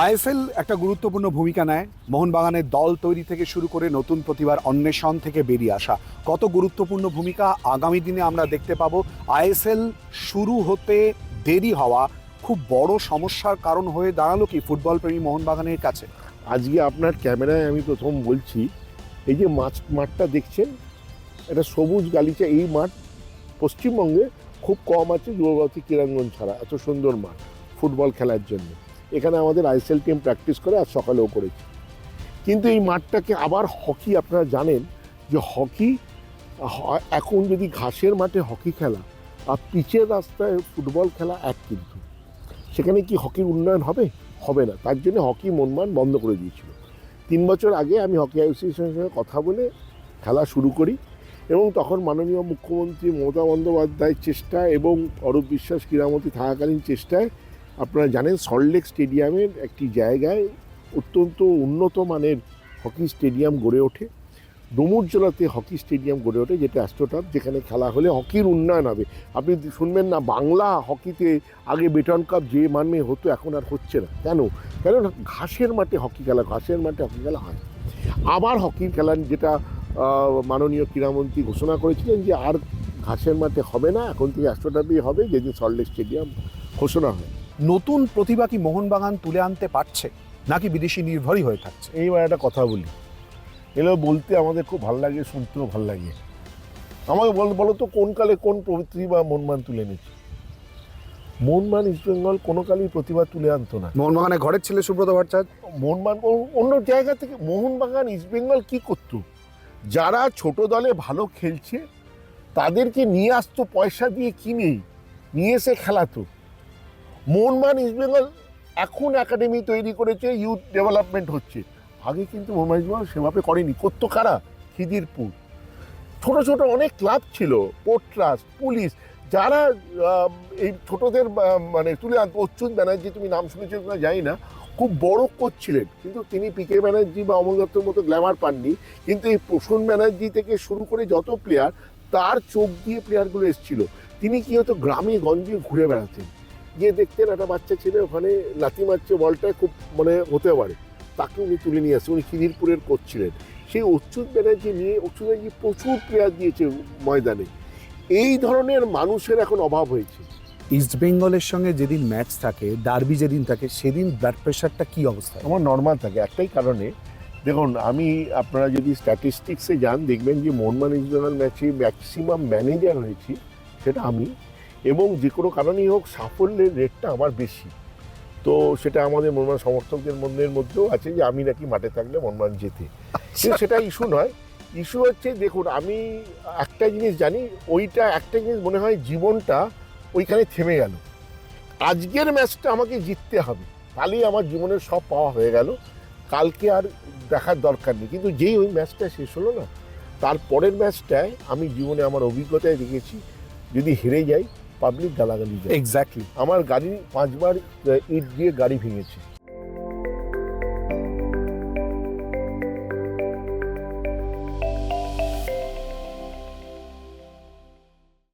ISL একটা গুরুত্বপূর্ণ ভূমিকা নেয় মোহনবাগানের দল তৈরি থেকে শুরু করে নতুন প্রতিভার অন্বেষণ থেকে বেরিয়ে আসা। কত গুরুত্বপূর্ণ ভূমিকা আগামী দিনে আমরা দেখতে পাবো। আইএসএল শুরু হতে দেরি হওয়া খুব বড় সমস্যার কারণ হয়ে দাঁড়ালো কি ফুটবল প্রেমী মোহনবাগানের কাছে? আজকে আপনার ক্যামেরায় আমি প্রথম বলছি, এই যে মাঠটা দেখছেন, এটা সবুজ গালিচা। এই মাঠ পশ্চিমবঙ্গে খুব কম আছে, যুবভারতী ক্রীড়াঙ্গন ছাড়া। এত সুন্দর মাঠ ফুটবল খেলার জন্য। এখানে আমাদের আইএসএল টিম প্র্যাকটিস করে, আজ সকালেও করেছে। কিন্তু এই মাঠটাকে আবার হকি, আপনারা জানেন যে হকি এখন যদি ঘাসের মাঠে হকি খেলা আর পিচের রাস্তায় ফুটবল খেলা এক, কিন্তু সেখানে কি হকির উন্নয়ন হবে? হবে না। তার জন্য হকি মোহনবাগান বন্ধ করে দিয়েছিল। 3 বছর আগে আমি হকি অ্যাসোসিয়েশনের সঙ্গে কথা বলে খেলা শুরু করি, এবং তখন মাননীয় মুখ্যমন্ত্রী মমতা বন্দ্যোপাধ্যায়ের চেষ্টা এবং অরূপ বিশ্বাস ক্রীড়ামন্ত্রী থাকাকালীন চেষ্টায় আপনারা জানেন সল্টলেক স্টেডিয়ামের একটি জায়গায় অত্যন্ত উন্নত মানের হকি স্টেডিয়াম গড়ে ওঠে। ডুমুরজলাতে হকি স্টেডিয়াম গড়ে ওঠে, যেটা অ্যাস্ট্রোটার্ফ, যেখানে খেলা হলে হকির উন্নয়ন হবে। আপনি শুনবেন না বাংলা হকিতে আগে বেটন কাপ যে মানে হতো, এখন আর হচ্ছে না। কেন? কারণ ঘাসের মাঠে হকি খেলা হয়। আবার হকির খেলা, যেটা মাননীয় ক্রীড়ামন্ত্রী ঘোষণা করেছিলেন যে আর ঘাসের মাঠে হবে না, এখন থেকে অ্যাস্ট্রোটার্ফই হবে, যেদিন সল্টলেক স্টেডিয়াম ঘোষণা হয়। নতুন প্রতিভা কি মোহনবাগান তুলে আনতে পারছে, নাকি বিদেশি নির্ভরই হয়ে থাকছে? এইবার একটা কথা বলি, এগুলো বলতে আমাদের খুব ভালো লাগে, শুনতেও ভালো লাগে। আমাকে বলো তো, কোন কালে কোন প্রতিভা মোহনবাগান তুলে নিচ্ছে? মোহনবাগান ইস্টবেঙ্গল কোনো কালেই প্রতিভা তুলে আনতো না। মোহনবাগানের ঘরের ছেলে সুব্রত ভট্টাচার্য মোহনবাগান অন্য জায়গা থেকে, মোহনবাগান ইস্টবেঙ্গল কি করতো, যারা ছোট দলে ভালো খেলছে তাদেরকে নিয়ে আসতো, পয়সা দিয়ে কিনে নিয়ে এসে খেলাতো। মোহনবাগান ইস্টবেঙ্গল এখন একাডেমি তৈরি করেছে, ইউথ ডেভেলপমেন্ট হচ্ছে। আগে কিন্তু মোহনবাগান ইস্টবেঙ্গল সেভাবে করেনি। করতো কারা? খিদিরপুর, ছোট ছোট অনেক ক্লাব ছিল, পোর্ট ট্রাস্ট, পুলিশ, যারা এই ছোটদের মানে তুলে আনতো। অচ্যুত ব্যানার্জি, তুমি নাম শুনেছো কিনা জানি না, খুব বড় কোচ ছিলেন, কিন্তু তিনি পিকে ব্যানার্জি বা অমল দত্তর মতো গ্ল্যামার পাননি। কিন্তু এই প্রসূন ব্যানার্জি থেকে শুরু করে যত প্লেয়ার, তার চোখ দিয়ে প্লেয়ারগুলো এসেছিল। তিনি কি হতো, গ্রামে গঞ্জে ঘুরে বেড়াতেন, গিয়ে দেখতেন একটা বাচ্চা ছেলে ওখানে লাথি মারছে, বলটায় খুব মানে হতে পারে, তাকে উনি তুলে নিয়ে আসছেন। উনি খিদিরপুরের কোচ ছিলেন। সেই অচ্যুত ব্যানার্জি প্রচুর প্লেয়ার দিয়েছে ময়দানে। এই ধরনের মানুষের এখন অভাব হয়েছে। ইস্টবেঙ্গলের সঙ্গে যেদিন ম্যাচ থাকে, ডার্বি যেদিন থাকে, সেদিন ব্লাড প্রেশারটা কি অবস্থা? আমার নর্মাল থাকে একটাই কারণে। দেখুন, আমি আপনারা যদি স্ট্যাটিস্টিক্সে যান, দেখবেন যে মোহনবাগান ইস্টবেঙ্গল ম্যাচে ম্যাক্সিমাম ম্যানেজার হয়েছি সেটা আমি, এবং যে কোনো কারণেই হোক সাফল্যের রেটটা আমার বেশি। তো সেটা আমাদের মোহনবাগান সমর্থকদের মধ্যেও আছে যে আমি নাকি মাঠে থাকলে মোহনবাগান জেতে। কিন্তু সেটা ইস্যু নয়। ইস্যু হচ্ছে, দেখুন, আমি একটা জিনিস জানি, ওইটা একটা জিনিস মনে হয় জীবনটা ওইখানে থেমে গেল। আজকের ম্যাচটা আমাকে জিততে হবে, তাহলেই আমার জীবনের সব পাওয়া হয়ে গেল, কালকে আর দেখার দরকার নেই। কিন্তু যেই ওই ম্যাচটা শেষ হলো না, তারপরের ম্যাচটায় আমি জীবনে আমার অভিজ্ঞতায় দেখেছি, যদি হেরে যাই পাবলিক গালাগালি দেয়। এক্স্যাক্টলি। আমার গাড়ি 5 বার ইট দিয়ে গাড়ি ভেঙেছে।